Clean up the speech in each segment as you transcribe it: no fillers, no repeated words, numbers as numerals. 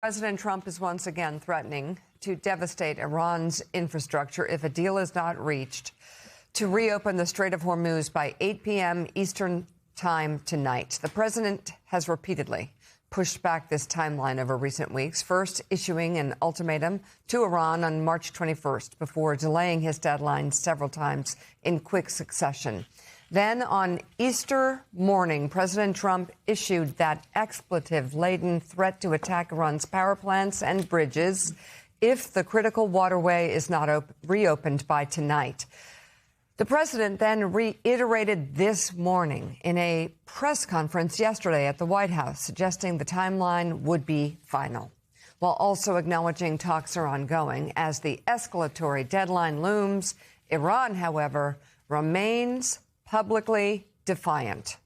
President Trump is once again threatening to devastate Iran's infrastructure if a deal is not reached to reopen the Strait of Hormuz by 8 p.m. Eastern time tonight. The president has repeatedly pushed back this timeline over recent weeks, first issuing an ultimatum to Iran on March 21st before delaying his deadline several times in quick succession. Then on Easter morning, President Trump issued that expletive-laden threat to attack Iran's power plants and bridges if the critical waterway is not reopened by tonight. The president then reiterated this morning in a press conference yesterday at the White House, suggesting the timeline would be final, while also acknowledging talks are ongoing as the escalatory deadline looms. Iran, however, remains publicly defiant.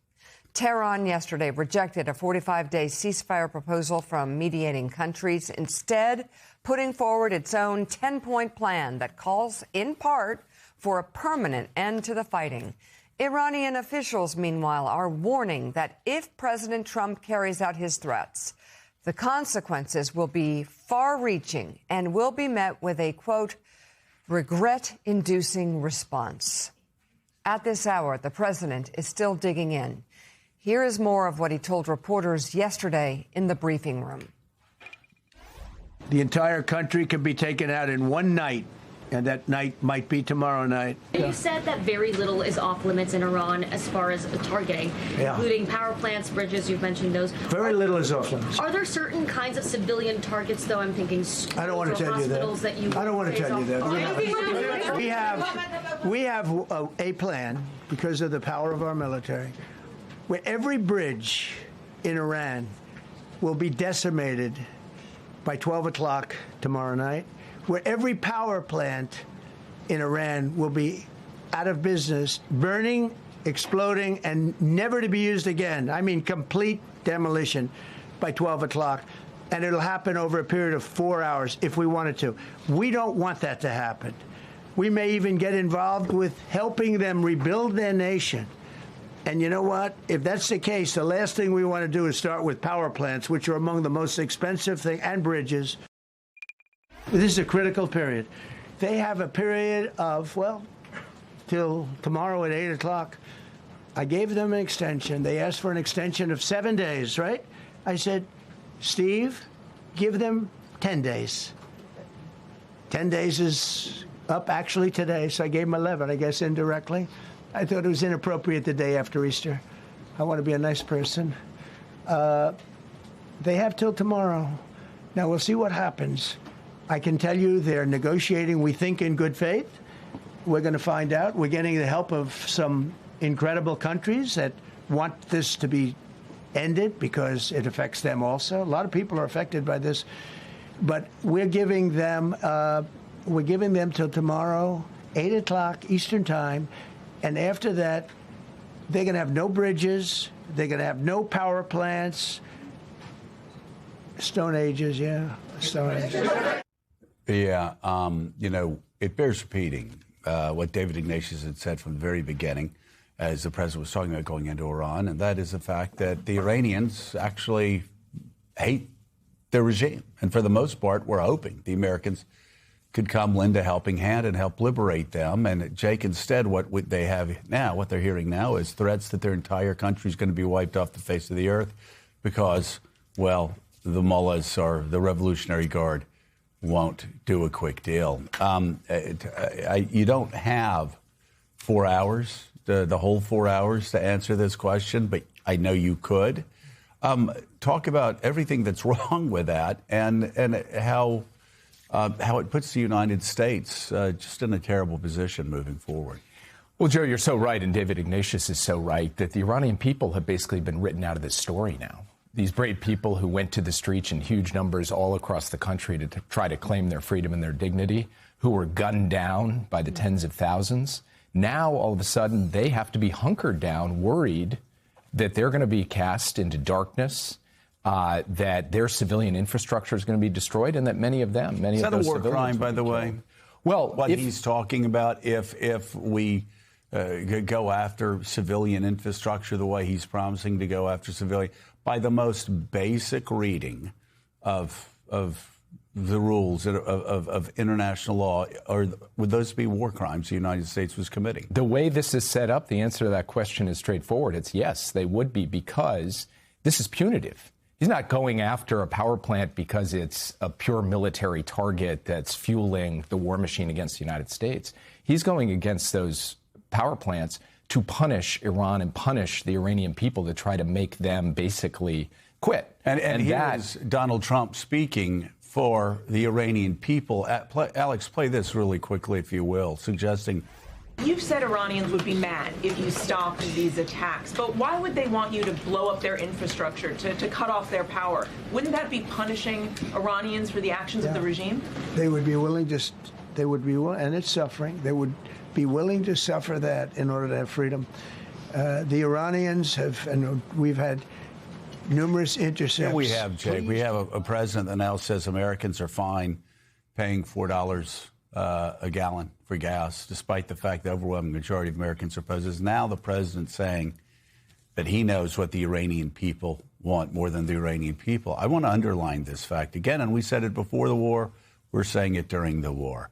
Tehran yesterday rejected a 45-day ceasefire proposal from mediating countries, instead putting forward its own 10-point plan that calls, in part, for a permanent end to the fighting. Iranian officials, meanwhile, are warning that if President Trump carries out his threats, the consequences will be far-reaching and will be met with a, quote, regret-inducing response. At this hour, the president is still digging in. Here is more of what he told reporters yesterday in the briefing room. The entire country could be taken out in one night, and that night might be tomorrow night. You said that very little is off limits in Iran as far as targeting, including power plants, bridges, you've mentioned those. Very little is off limits. Are there certain kinds of civilian targets, though? I'm thinking schools I don't want to tell you that. I don't want to tell you that. We have a plan, because of the power of our military, where every bridge in Iran will be decimated by 12 o'clock tomorrow night, where every power plant in Iran will be out of business, burning, exploding, and never to be used again. I mean, complete demolition by 12 o'clock. And it'll happen over a period of 4 hours if we wanted to. We don't want that to happen. We may even get involved with helping them rebuild their nation. And you know what? If that's the case, the last thing we want to do is start with power plants, which are among the most expensive thing, and bridges. This is a critical period. They have a period of, well, till tomorrow at 8 o'clock. I gave them an extension. They asked for an extension of 7 days, right? I said, Steve, give them 10 days. 10 days is up actually today, so I gave them 11, I guess, indirectly. I thought it was inappropriate the day after Easter. I want to be a nice person. They have till tomorrow. Now, we'll see what happens. I can tell you they're negotiating, we think, in good faith. We're going to find out. We're getting the help of some incredible countries that want this to be ended because it affects them also. A lot of people are affected by this. But we're giving them till tomorrow, 8 o'clock Eastern time. And after that, they're going to have no bridges. They're going to have no power plants. Stone Ages, yeah. Stone Ages. Yeah, you know, it bears repeating what David Ignatius had said from the very beginning as the president was talking about going into Iran, and that is the fact that the Iranians actually hate their regime. And for the most part, we're hoping the Americans could come lend a helping hand and help liberate them. And Jake, instead, what they have now, what they're hearing now is threats that their entire country is going to be wiped off the face of the earth because, well, the mullahs or the Revolutionary Guard won't do a quick deal. You don't have 4 hours, the whole 4 hours to answer this question, but I know you could. Talk about everything that's wrong with that and how it puts the United States just in a terrible position moving forward. Well, Joe, you're so right, and David Ignatius is so right, that the Iranian people have basically been written out of this story now. These brave people who went to the streets in huge numbers all across the country to try to claim their freedom and their dignity, who were gunned down by the tens of thousands, now all of a sudden they have to be hunkered down, worried that they're going to be cast into darkness, that their civilian infrastructure is going to be destroyed, and that many of them, many of those civilians... Is that a war crime, by the way? Well, what he's talking about, if we go after civilian infrastructure the way he's promising to go after civilian, by the most basic reading of the rules of international law, or would those be war crimes the United States was committing? The way this is set up, the answer to that question is straightforward. It's yes, they would be, because this is punitive. He's not going after a power plant because it's a pure military target that's fueling the war machine against the United States. He's going against those power plants to punish Iran and punish the Iranian people, to try to make them basically quit. And here's Donald Trump speaking for the Iranian people. Alex, play this really quickly, if you will, suggesting... You've said Iranians would be mad if you stopped these attacks, but why would they want you to blow up their infrastructure, to cut off their power? Wouldn't that be punishing Iranians for the actions of the regime? They would be willing to, and it's suffering, they would be willing to suffer that in order to have freedom. The Iranians have, and we've had numerous intercepts. Yeah, we have, Jake. We have a president that now says Americans are fine paying $4 a gallon for gas, despite the fact the overwhelming majority of Americans oppose. Now the president saying that he knows what the Iranian people want more than the Iranian people. I want to underline this fact again, and we said it before the war. We're saying it during the war.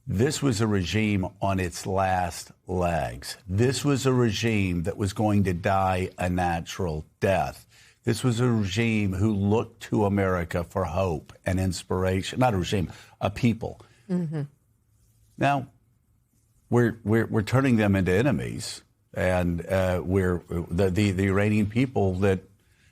This was a regime on its last legs. This was a regime that was going to die a natural death. This was a regime who looked to America for hope and inspiration. Not a regime, a people. Mm-hmm. Now, we're turning them into enemies, and we're the Iranian people that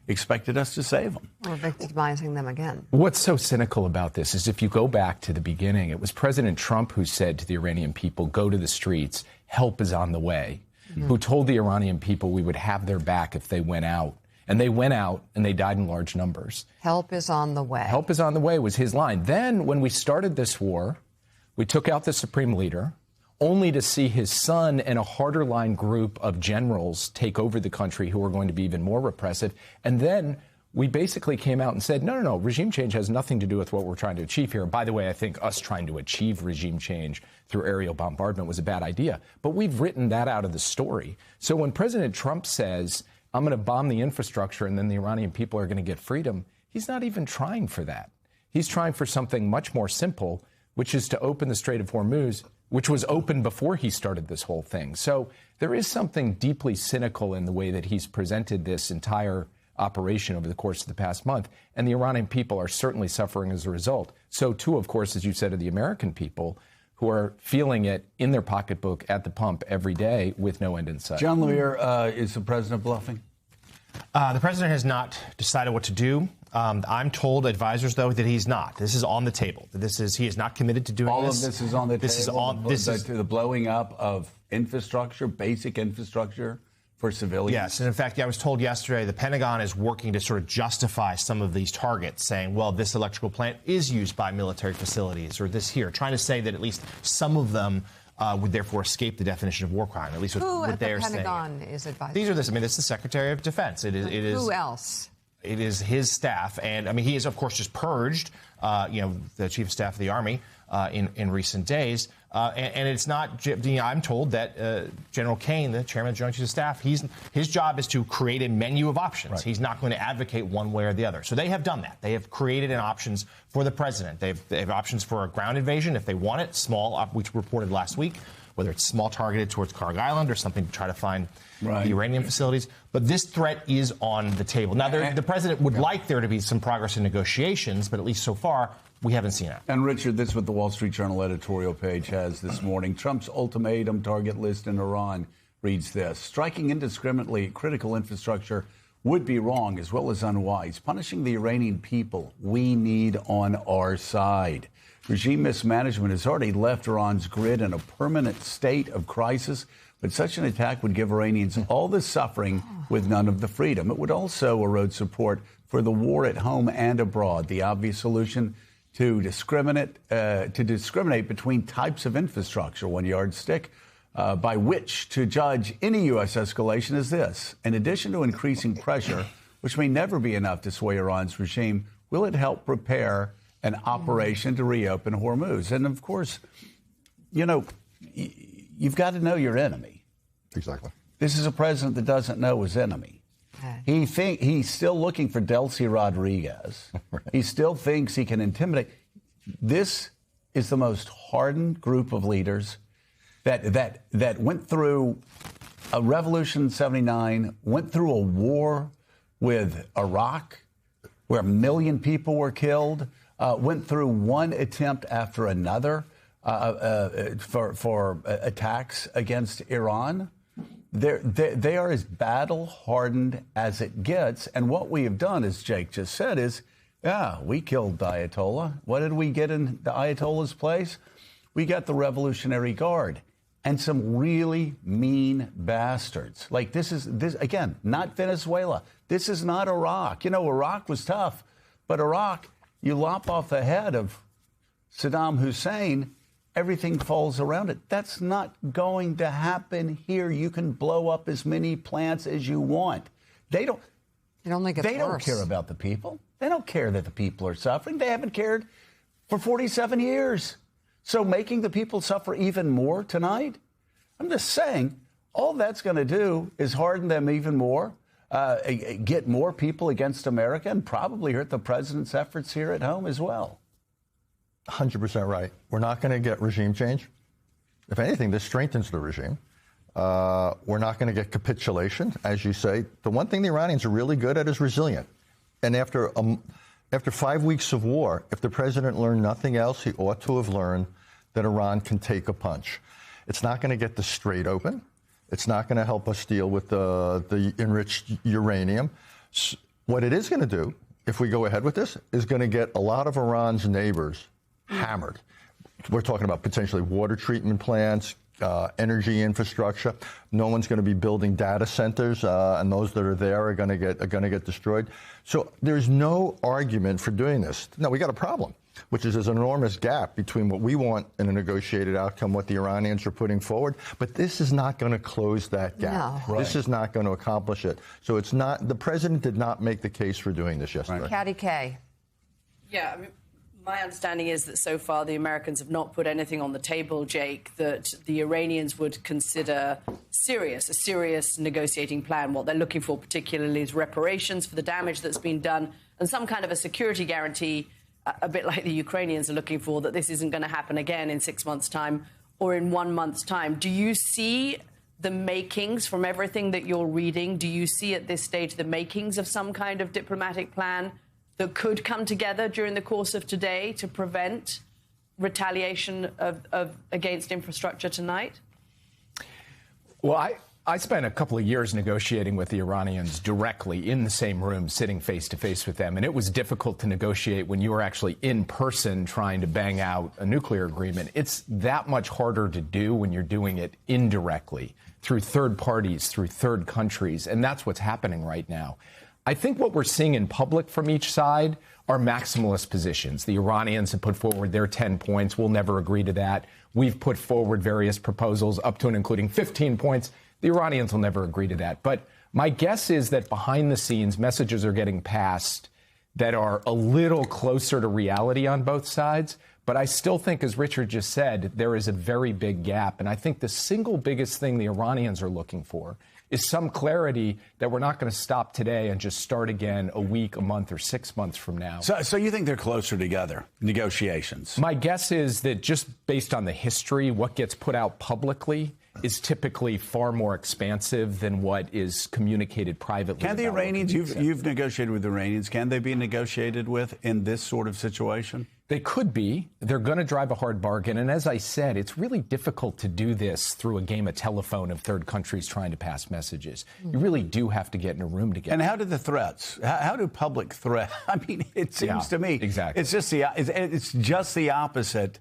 expected us to save them. We're victimizing them again. What's so cynical about this is, if you go back to the beginning, it was President Trump who said to the Iranian people, go to the streets, help is on the way, who told the Iranian people we would have their back if they went out. And they went out, and they died in large numbers. Help is on the way. Help is on the way was his line. Then, when we started this war, we took out the supreme leader, only to see his son and a harder line group of generals take over the country who are going to be even more repressive. And then we basically came out and said, no, regime change has nothing to do with what we're trying to achieve here. And by the way, I think us trying to achieve regime change through aerial bombardment was a bad idea. But we've written that out of the story. So when President Trump says, I'm going to bomb the infrastructure and then the Iranian people are going to get freedom, he's not even trying for that. He's trying for something much more simple, which is to open the Strait of Hormuz, which was open before he started this whole thing. So there is something deeply cynical in the way that he's presented this entire operation over the course of the past month. And the Iranian people are certainly suffering as a result. So, too, of course, as you said, are the American people, who are feeling it in their pocketbook at the pump every day with no end in sight. John Lemire, is the president bluffing? The president has not decided what to do. I'm told, advisors, though, that he's not. This is on the table. He is not committed to doing All this. of this is on the table? This is the blowing up of infrastructure, basic infrastructure for civilians? Yes, and in fact, I was told yesterday the Pentagon is working to sort of justify some of these targets, saying, well, this electrical plant is used by military facilities, or this here, trying to say that at least some of them would therefore escape the definition of war crime, at least what they are saying. Who at the Pentagon is advising? These are this. I mean, this is the Secretary of Defense. It is. Who else? It is his staff, and I mean, he is, of course, just purged, the Chief of Staff of the Army in recent days, and it's not. I'm told that General Kane, the Chairman of the Joint Chiefs of Staff, his job is to create a menu of options. Right. He's not going to advocate one way or the other. So they have done that. They have created an options for the president. They have options for a ground invasion if they want it, small, which reported last week, whether it's small targeted towards Karg Island or something to try to find the Iranian facilities. But this threat is on the table. Now, the president would like there to be some progress in negotiations, but at least so far, we haven't seen it. And, Richard, this is what the Wall Street Journal editorial page has this morning. Trump's ultimatum target list in Iran reads this: striking indiscriminately critical infrastructure would be wrong as well as unwise. Punishing the Iranian people we need on our side. Regime mismanagement has already left Iran's grid in a permanent state of crisis, but such an attack would give Iranians all the suffering with none of the freedom. It would also erode support for the war at home and abroad. The obvious solution to discriminate between types of infrastructure, one yardstick by which to judge any U.S. escalation is this: in addition to increasing pressure, which may never be enough to sway Iran's regime, will it help prepare an operation to reopen Hormuz? And, of course, you've got to know your enemy. Exactly. This is a president that doesn't know his enemy. He's still looking for Delcy Rodriguez. Right. He still thinks he can intimidate. This is the most hardened group of leaders that went through a revolution in '79, went through a war with Iraq, where 1 million people were killed, went through one attempt after another for attacks against Iran. They are as battle-hardened as it gets. And what we have done, as Jake just said, is, we killed the Ayatollah. What did we get in the Ayatollah's place? We got the Revolutionary Guard and some really mean bastards. Like this again, not Venezuela. This is not Iraq. You know, Iraq was tough, but Iraq, you lop off the head of Saddam Hussein, everything falls around it. That's not going to happen here. You can blow up as many plants as you want. They don't. It only gets worse. They don't care about the people. They don't care that the people are suffering. They haven't cared for 47 years. So making the people suffer even more tonight, I'm just saying, all that's going to do is harden them even more, get more people against America, and probably hurt the president's efforts here at home as well. 100% right. We're not going to get regime change. If anything, this strengthens the regime. We're not going to get capitulation, as you say. The one thing the Iranians are really good at is resilient. And after 5 weeks of war, if the president learned nothing else, he ought to have learned that Iran can take a punch. It's not going to get the Strait open. It's not going to help us deal with the enriched uranium. What it is going to do, if we go ahead with this, is going to get a lot of Iran's neighbors hammered. We're talking about potentially water treatment plants, energy infrastructure. No one's going to be building data centers, and those that are there are going to get destroyed. So there's no argument for doing this. Now, we got a problem, which is there's an enormous gap between what we want in a negotiated outcome, what the Iranians are putting forward. But this is not going to close that gap. No. This is not going to accomplish it. So it's not. The president did not make the case for doing this yesterday. Right. Katty Kay. Yeah, I mean, my understanding is that so far the Americans have not put anything on the table, Jake, that the Iranians would consider a serious negotiating plan. What they're looking for particularly is reparations for the damage that's been done and some kind of a security guarantee, a bit like the Ukrainians are looking for, that this isn't going to happen again in 6 months' time or in 1 month's time. Do you see the makings from everything that you're reading? Do you see at this stage the makings of some kind of diplomatic plan that could come together during the course of today to prevent retaliation against infrastructure tonight? Well, I spent a couple of years negotiating with the Iranians directly in the same room, sitting face to face with them. And it was difficult to negotiate when you were actually in person trying to bang out a nuclear agreement. It's that much harder to do when you're doing it indirectly through third parties, through third countries. And that's what's happening right now. I think what we're seeing in public from each side are maximalist positions. The Iranians have put forward their 10 points. We'll never agree to that. We've put forward various proposals up to and including 15 points. The Iranians will never agree to that. But my guess is that behind the scenes, messages are getting passed that are a little closer to reality on both sides. But I still think, as Richard just said, there is a very big gap. And I think the single biggest thing the Iranians are looking for is some clarity that we're not going to stop today and just start again a week, a month, or 6 months from now. So you think they're closer together, negotiations? My guess is that just based on the history, what gets put out publicly is typically far more expansive than what is communicated privately. Can the Iranians, you've negotiated with the Iranians, can they be negotiated with in this sort of situation? They could be. They're going to drive a hard bargain. And as I said, it's really difficult to do this through a game of telephone of third countries trying to pass messages. You really do have to get in a room together. And how do the threats? How do public threats? I mean, it seems to me exactly. It's just the opposite.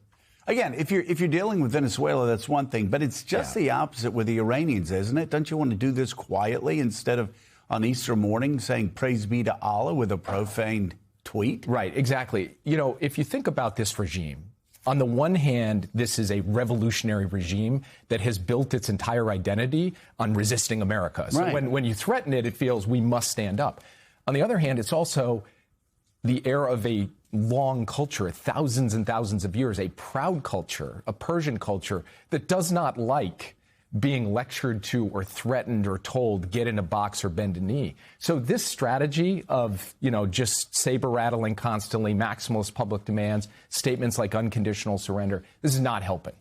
Again, if you're dealing with Venezuela, that's one thing, but it's just the opposite with the Iranians, isn't it? Don't you want to do this quietly instead of on Easter morning saying praise be to Allah with a profane tweet? Right, exactly. You know, if you think about this regime, on the one hand, this is a revolutionary regime that has built its entire identity on resisting America. So when you threaten it, it feels we must stand up. On the other hand, it's also the heir of a long culture, thousands and thousands of years, a proud culture, a Persian culture that does not like being lectured to or threatened or told, get in a box or bend a knee. So this strategy of, just saber rattling constantly, maximalist public demands, statements like unconditional surrender, this is not helping.